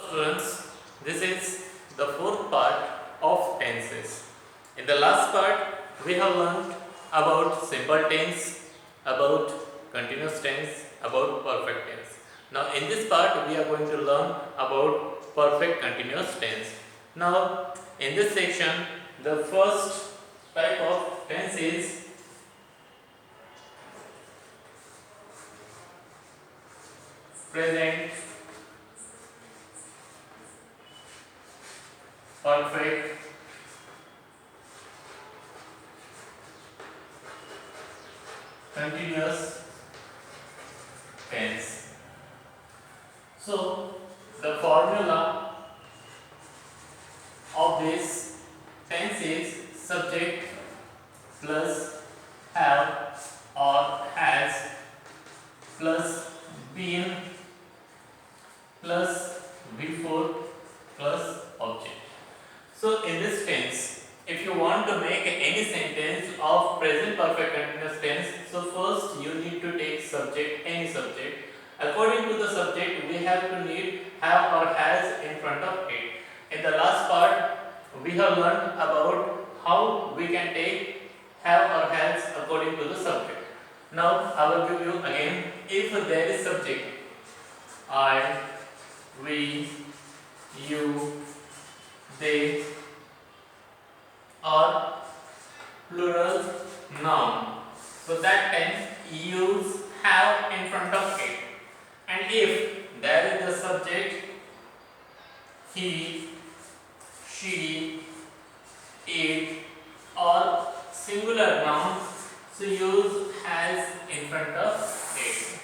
students, this is the fourth part of tenses. In the last part, we have learned about simple tense, about continuous tense, about perfect tense. Now, in this part, we are going to learn about perfect continuous tense. Now, in this section, the first type of tense is present perfect continuous tense. So the formula of this tense is subject plus have or has plus been plus before plus object. So in this tense, if you want to make any sentence of present perfect continuous tense, so first you need to take subject, any subject. According to the subject, we have to need have or has in front of it. In the last part, we have learned about how we can take have or has according to the subject. Now I will give you again, if there is subject, I, we, you, they, or plural noun. So that time use have in front of it. And if there is the subject he, she, it, or singular noun, so use has in front of it.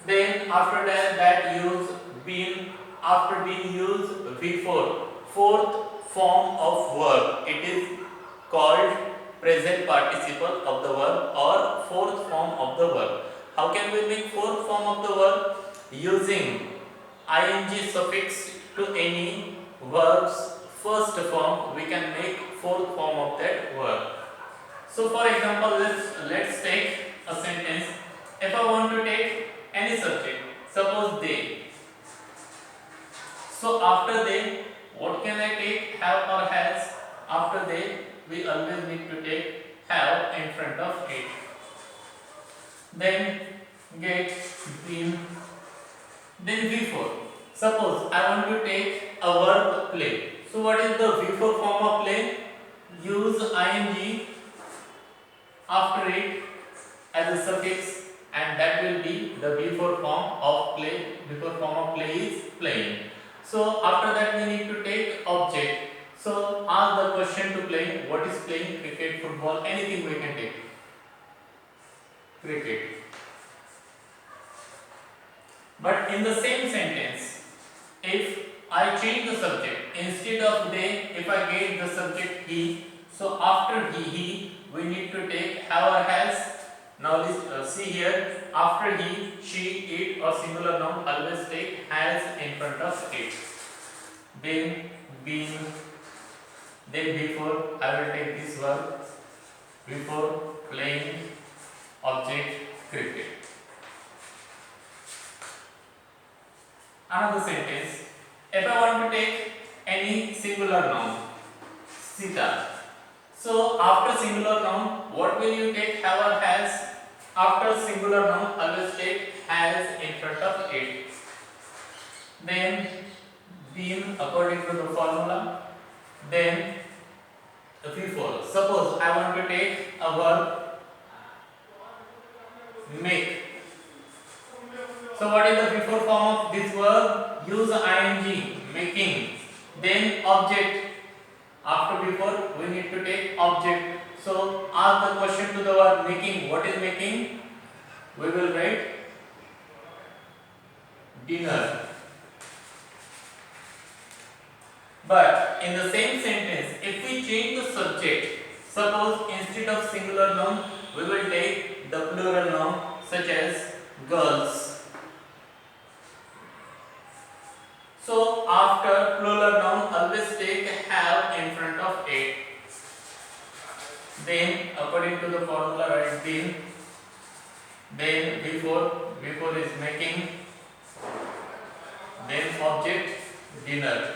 Then after that use been, after being used before, fourth form of verb. It is called present participle of the verb or fourth form of the verb. How can we make fourth form of the verb? Using ing suffix to any verb's first form, we can make fourth form of that verb. So for example, let's take a sentence. If I want to take any subject, suppose they. So after they, what can I take? Have or has? After they, we always need to take have in front of it. Then get, been, then before. Suppose I want to take a verb play. So what is the before form of play? Use ing after it as a suffix, and that will be the before form of play. Before form of play is playing. So after that we need to take object. So ask the question to playing. What is playing? Cricket, football, anything we can take. Cricket. But in the same sentence, if I change the subject, instead of they, if I get the subject he, so after he, we need to take have or has. Now see here, after he, she, it or singular noun, always take has in front of it. Then, been, then before, I will take this verb, before, playing, object, cricket. Another sentence, if I want to take any singular noun, Sita. So after singular noun, what will you take? Have or has? After singular noun, always take has in front of it. Then been according to the formula. Then before. Suppose I want to take a verb make. So what is the before form of this verb? Use ing, making. Then object. After before, we need to take object. So ask the question to the verb making. What is making? We will write dinner. But in the same sentence, if we change the subject, suppose instead of singular noun, we will take the plural noun such as girls. So after plural noun, always take have in front of it. Then according to the formula, write been. Then before is making. Then object, dinner.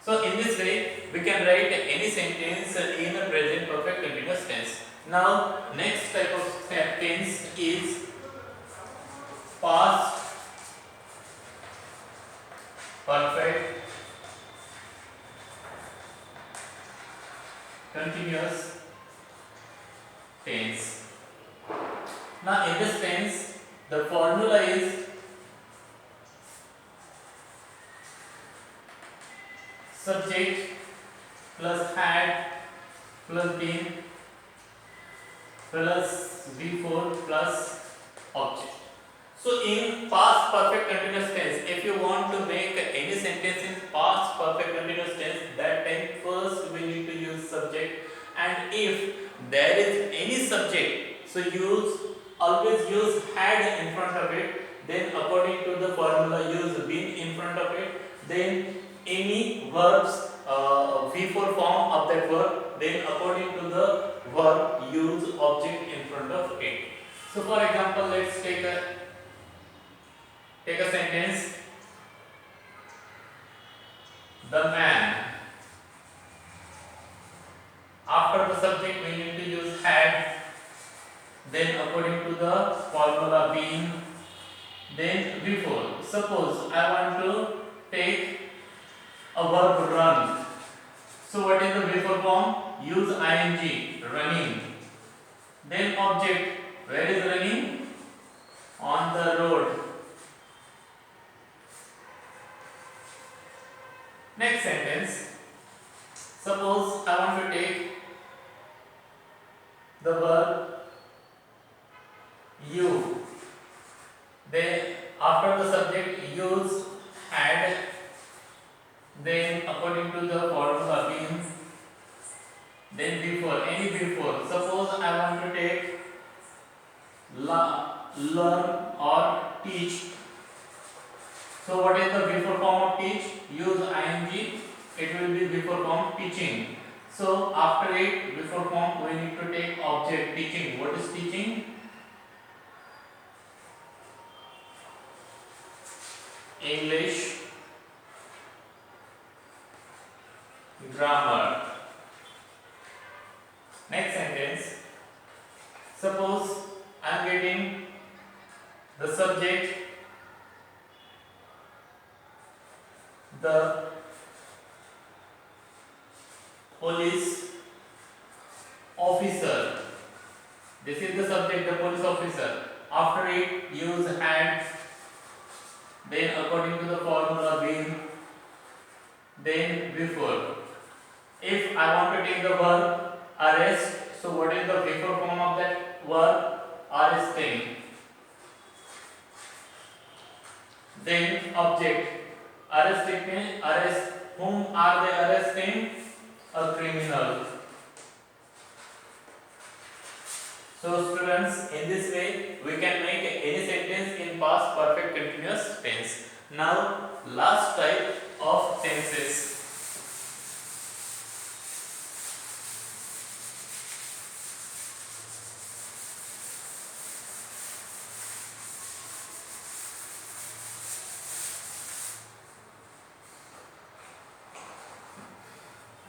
So in this way we can write any sentence in a present perfect continuous tense. Now next type of tense is past perfect continuous tense. Now in this tense the formula is subject plus had plus been plus before plus object. So in past perfect continuous tense, if you want to make any sentence in past perfect continuous tense, that time first we need to use subject, and if there is any subject, so always use had in front of it, then according to the formula use been in front of it, then any verbs V4 form of that verb, then according to the verb use object in front of it. So for example, let's take a sentence. The man. After the subject we need to use had, then according to the formula been, then before. Suppose I want to take a verb run. So what is the before form? Use ing, running. Then object, where is running? On the road. Next sentence. Suppose I want to take the verb you. Then after the subject use had, then according to the formula been, then before, any before. Suppose I want to take learn or teach. So what is the before form of teach? Use ing, it will be before form teaching. So after it, before form, we need to take object teaching. What is teaching? English grammar. Next sentence. Suppose I am getting the subject, the police officer. This is the subject, the police officer. After it, use had, then according to the formula been, then before. If I want to take the verb arrest, so what is the before form of that verb? Arresting. Then object, arresting, arrest. Whom are they arresting? A criminal. So students, in this way we can make any sentence in past perfect continuous tense. Now last type of tenses.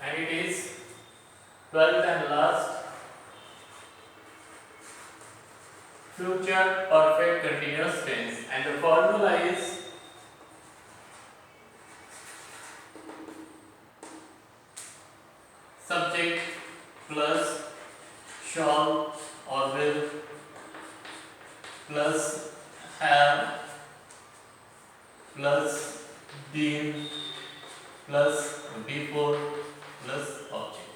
And it is 12th and last, future perfect continuous tense, and the formula is subject plus shall or will plus have plus been plus before plus object.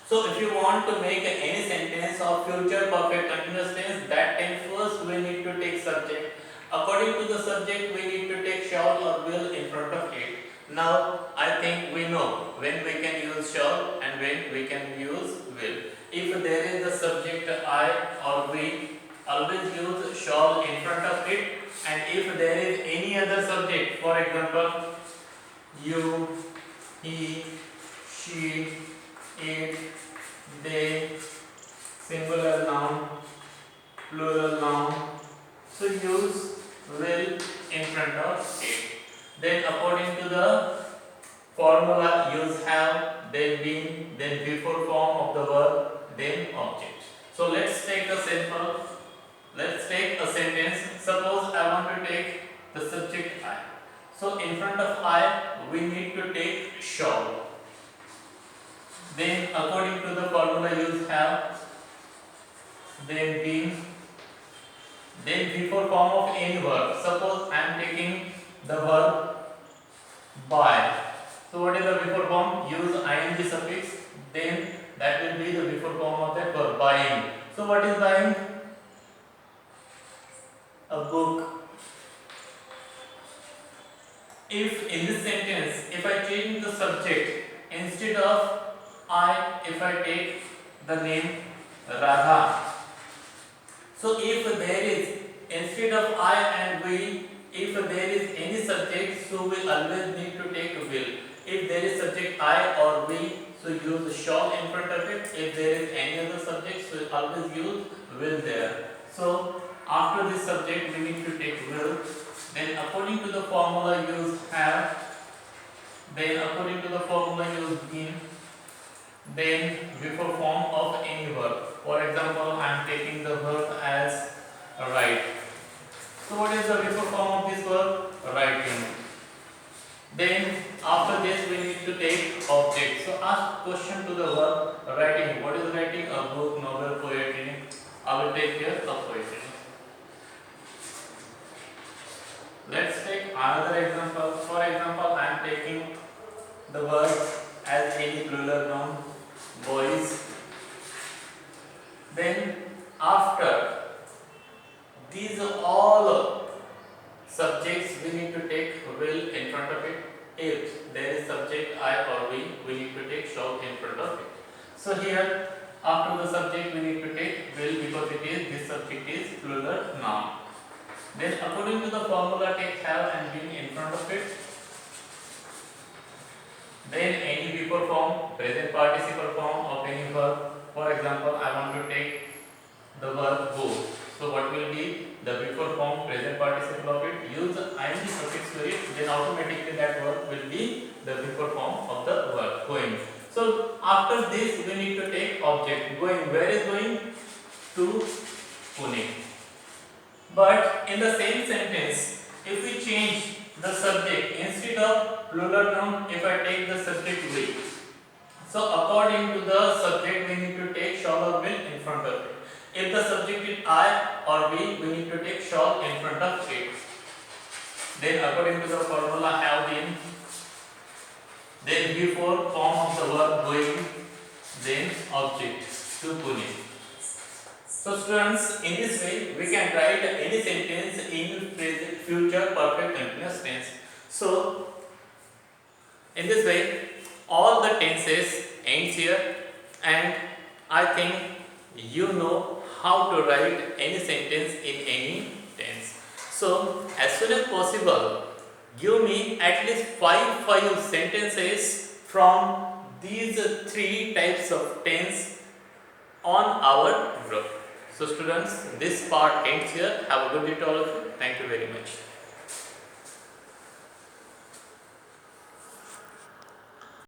So if you want to make any sentence of future perfect continuous tense, that time first we need to take subject. According to the subject we need to take shall or will in front of it. Now I think we know when we can use shall and when we can use will. If there is the subject I or we, always use shall in front of it, and if there is any other subject, for example you, he, she, it, they, singular noun, plural noun, so use will in front of it. then according to the formula use have, then been, then before form of the verb, then object. So let's take a sample. Let's take a sentence. Suppose I want to take the subject I. So in front of I, we need to take shall. Then according to the formula use have, then been, then before form of any verb. Suppose I am taking the verb by. So what is the before form? Use ing suffix. Then that will be the before form of that verb, buying. So what is buying? A book. If in this sentence, if I change the subject, instead of I, if I take the name Radha. So if there is, instead of I and we, if there is any subject, so we always need to take will. If there is subject I or we, so use shall in front of it. If there is any other subject, so always use will there. So after this subject, we need to take will. Then according to the formula use have. Then according to the formula use been. Then before form of any verb. For example, I am taking the verb as write. So what is the before form of this verb? Writing. Then after this we need to take object. So ask question to the verb writing. What is writing? A book, novel, poetry. I will take here a poetry. Let's take another example. For example, I am taking the verb as any plural noun, boys. Then after these all subjects, we need to take will in front of it. If there is subject I or we need to take shall in front of it. So here after the subject we need to take will because it is, this subject is plural noun. Then according to the formula take have and been in front of it. Then any before form, present participle form of any verb. For example, I want to take the verb go. So what will be the before form, present participle of it? Use ing suffix to it. Then automatically that verb will be the before form of the verb going. So after this we need to take object. Going, where is going? To Pune. But in the same sentence, if we change the subject, instead of plural noun, if I take the subject we. So according to the subject, we need to take shall or will in front of it. If the subject is I or we need to take shall in front of it. Then according to the formula have been, then before form of the verb going, then object to Pune. So students, in this way we can write any sentence in present, future, perfect continuous tense. So in this way all the tenses ends here, and I think you know how to write any sentence in any tense. So as soon as possible give me at least five sentences from these three types of tense on our group. So students, this part ends here. Have a good day to all of you. Thank you very much.